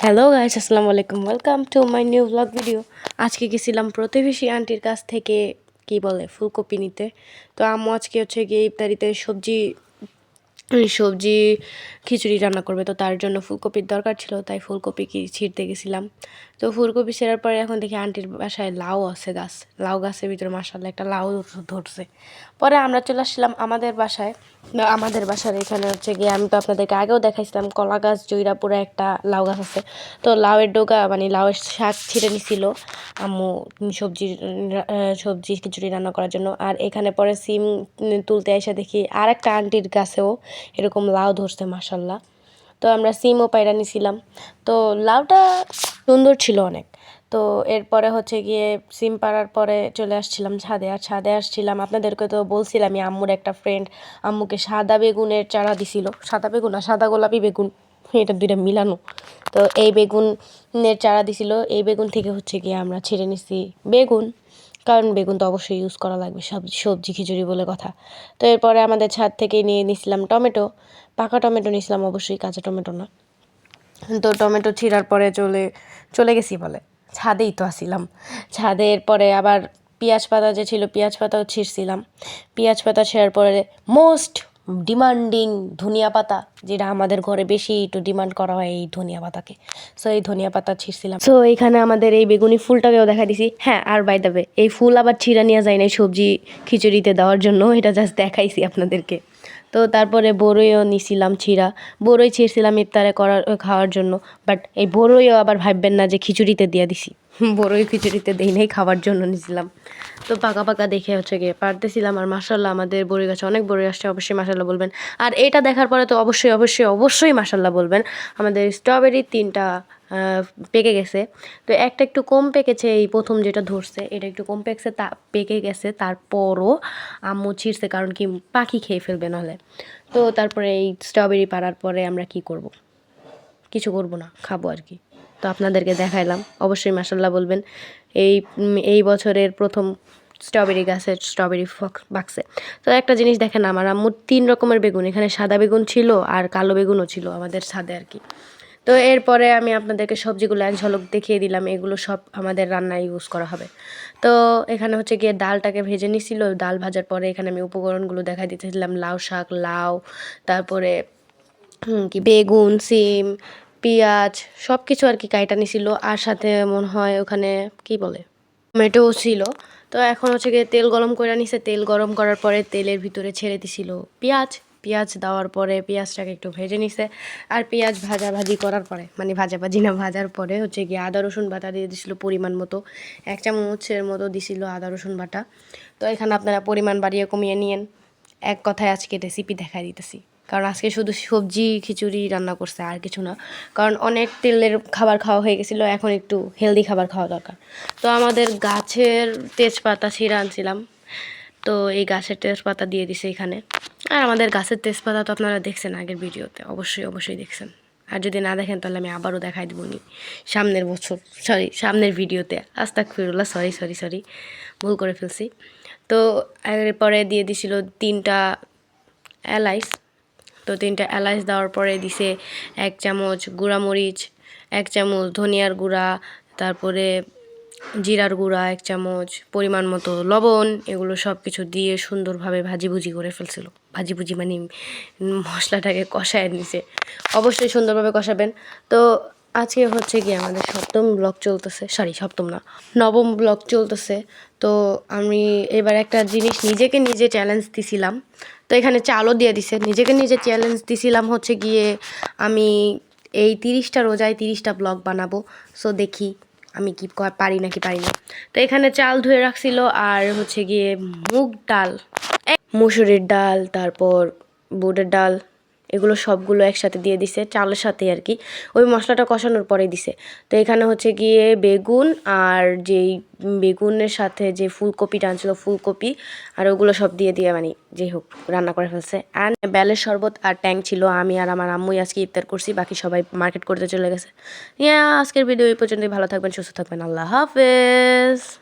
Hello guys, আসসালামু আলাইকুম। Welcome to my new blog video. আজকে গেছিলাম প্রতিবেশী আন্টির কাছ থেকে ফুলকপি নিতে। তো আম্মু আজকে হচ্ছে গিয়ে ইফতারিতে সবজি সবজি খিচুড়ি রান্না করবে, তো তার জন্য ফুলকপির দরকার ছিল, তাই ফুলকপি ছিঁড়তে গেছিলাম। তো ফুলকপি ছেঁড়ার পরে এখন দেখি আন্টির বাসায় লাউ আছে গাছ, লাউ গাছের ভিতরে মাশাআল্লাহ একটা লাউ ধরছে। পরে আমরা চলে আসলাম আমাদের বাসায়। আমাদের বাসার এখানে হচ্ছে গিয়ে আমি তো আপনাদেরকে আগেও দেখাইছিলাম কলা গাছ জয়রাপুরে একটা লাউ গাছ আছে। তো লাউয়ের ডোকা লাউয়ের শাক ছিঁড়ে নিছিল আম্মু সবজি খিচুড়ি রান্না করার জন্য। আর এখানে পরে সিম তুলতে এসে দেখি আর একটা আন্টির গাছেও এরকম লাউ ধরছে মাশাল্লাহ। তো আমরা সিমও পায়রা নিছিলাম। তো লাউটা সুন্দর ছিল অনেক। তো এরপরে হচ্ছে গিয়ে সিম পাড়ার পরে চলে আসছিলাম ছাদে। আর ছাদে আসছিলাম, আপনাদেরকে তো বলছিলামই আম্মুর একটা ফ্রেন্ড আম্মুকে সাদা বেগুনের চারা দিছিল। সাদা বেগুন আর সাদা গোলাপি বেগুন, এটা দুইটা মিলানো। তো এই বেগুনের চারা দিছিল, এই বেগুন থেকে হচ্ছে গিয়ে আমরা ছিঁড়ে নিছি বেগুন, কারণ বেগুন তো অবশ্যই ইউজ করা লাগবে সবজি খিচুড়ি বলে কথা। তো এরপরে আমাদের ছাদ থেকে নিয়ে নিছিলাম টমেটো, পাকা টমেটো নিছিলাম অবশ্যই, কাঁচা টমেটো না। তো টমেটো ছিঁড়ার পরে চলে গেছি ছাদেই তো আসিলাম। ছাদের পরে আবার পেঁয়াজ পাতা যে ছিল পেঁয়াজ পাতাও ছিঁড়ছিলাম। পেঁয়াজ পাতা ছেঁড়ার পরে মোস্ট ডিমান্ডিং ধনিয়া পাতা, যেটা আমাদের ঘরে বেশি একটু ডিমান্ড করা হয় এই ধনিয়া পাতাকে। সো এই ধনিয়া পাতা ছিঁড়ছিলাম। সো এইখানে আমাদের এই বেগুনি ফুলটাকেও দেখা দিছি। হ্যাঁ, আর বাই দ্য ওয়ে, এই ফুল আবার ছিঁড়া নিয়ে যায় না সবজি খিচুড়িতে দেওয়ার জন্য, এটা জাস্ট দেখাইছি আপনাদেরকে। তো তারপরে বড়ইও নিছিলাম ছিঁড়া, বড়ই ছিঁড়ছিলাম ইফতারে খাওয়ার জন্য। বাট এই বড়ইও আবার ভাববেন না যে খিচুড়িতে দিয়ে দিছি, বড়ই খিচুড়িতে দেই নাই, খাওয়ার জন্য নিছিলাম। তো পাকা পাকা দেখে হচ্ছে গিয়ে পারতেছিলাম। আর মাশাল্লাহ আমাদের বড়ই গাছে অনেক বড়ই আসছে, অবশ্যই মাশাল্লাহ বলবেন। আর এটা দেখার পরে তো অবশ্যই অবশ্যই অবশ্যই মাশাল্লাহ বলবেন। আমাদের স্ট্রবেরি 3টা পেকে গেছে। তো একটা একটু কম পেকেছে, এই প্রথম যেটা ধরছে এটা একটু কম পেকে গেছে। তারপরও আম্মু ছিঁড়ছে, কারণ কি পাখি খেয়ে ফেলবে নাহলে। তো তারপরে এই স্ট্রবেরি পাড়ার পরে আমরা কি করব, কিছু করব না, খাবো আর কি। তো আপনাদেরকে দেখাইলাম, অবশ্যই মাশাল্লাহ বলবেন। এই বছরের প্রথম স্ট্রবেরি গাছের স্ট্রবেরি বাক্সে। তো একটা জিনিস দেখেন, আমার আম্মুর 3 রকমের বেগুন, এখানে সাদা বেগুন ছিল আর কালো বেগুনও ছিল আমাদের ছাদে আর কি। তো এরপরে আমি আপনাদেরকে সবজিগুলো এক ঝলক দেখিয়ে দিলাম, এগুলো সব আমাদের রান্নায় ইউজ করা হবে। তো এখানে হচ্ছে গিয়ে ডালটাকে ভেজে নিছিল, ডাল ভাজার পরে এখানে আমি উপকরণগুলো দেখা দিতেছিলাম, লাউ শাক, লাউ, তারপরে বেগুন, সিম, পেঁয়াজ, সব কিছু আর কি কাইটা নিছিল। আর সাথে মনে হয় ওখানে টমেটোও ছিল। তো এখন হচ্ছে গিয়ে তেল গরম করে নিছে, তেল গরম করার পরে তেলের ভিতরে ছেড়ে দিছিল পেঁয়াজ দেওয়ার পরে পেঁয়াজটাকে একটু ভেজে নিছে। আর পেঁয়াজ ভাজাভাজি করার পরে ভাজাভাজি না, ভাজার পরে হচ্ছে গিয়ে আদা রসুন বাটা দিয়ে দিছিল পরিমাণ মতো, 1 চামচের মতো দিছিল আদা রসুন বাটা। তো এখানে আপনারা পরিমাণ বাড়িয়ে কমিয়ে নিয়েন। এক কথায় আজকে রেসিপি দেখাই দিতেছি, কারণ আজকে শুধু সবজি খিচুড়ি রান্না করছে, আর কিছু না। কারণ অনেক তেলের খাবার খাওয়া হয়ে গেছিলো, এখন একটু হেলদি খাবার খাওয়া দরকার। তো আমাদের গাছের তেজপাতা ছিঁড়ে আনছিলাম, তো এই গাছের তেজপাতা দিয়ে দিছে এখানে। আর আমাদের গাছের তেজপাতা তো আপনারা দেখছেন আগের ভিডিওতে, অবশ্যই অবশ্যই দেখছেন। আর যদি না দেখেন তাহলে আমি আবারও দেখাই দেবো সামনের ভিডিওতে। আস্তাগফিরুল্লাহ, সরি ভুল করে ফেলছি। তো এরপরে দিয়ে দিছিল 3টা এলাইচ। তো 3টা এলাচ দেওয়ার পরে দিছে 1 চামচ গুঁড়ামরিচ, 1 চামচ ধনিয়ার গুঁড়া, তারপরে জিরার গুঁড়া 1 চামচ, পরিমাণ মতো লবণ। এগুলো সব কিছু দিয়ে সুন্দরভাবে ভাজিভুজি করে ফেলছিল। ভাজিভুজি মশলাটাকে কষায় নিছে, অবশ্যই সুন্দরভাবে কষাবেন। তো আজকে হচ্ছে গিয়ে আমাদের নবম ব্লগ চলতেছে। তো আমি এবার একটা জিনিস নিজেকে নিজে চ্যালেঞ্জ দিছিলাম। তো এখানে চালও দিয়ে দিছে, নিজেকে নিজে চ্যালেঞ্জ দিছিলাম হচ্ছে গিয়ে আমি এই 30টা রোজায় 30টা ব্লগ বানাবো। সো দেখি আমি কি পারি নাকি পারি না। তো এখানে চাল ধুয়ে রাখছিল, আর হচ্ছে গিয়ে মুগ ডাল, মুসুরির ডাল, তারপর বুটের ডাল, এগুলো সবগুলো একসাথে দিয়ে দিছে চালের সাথে আর কি, ওই মশলাটা কষানোর পরে দিছে। তো এখানে হচ্ছে গিয়ে বেগুন, আর যেই বেগুনের সাথে যে ফুলকপিটা আনছিল ফুলকপি, আর ওগুলো সব দিয়ে যেই হোক রান্না করে ফেলছে। অ্যান্ড বেলের শরবত আর ট্যাং ছিল। আমি আর আমার আম্মুই আজকে ইফতার করছি, বাকি সবাই মার্কেট করতে চলে গেছে। আজকের ভিডিও এই পর্যন্তই। ভালো থাকবেন, সুস্থ থাকবেন, আল্লাহ হাফেজ।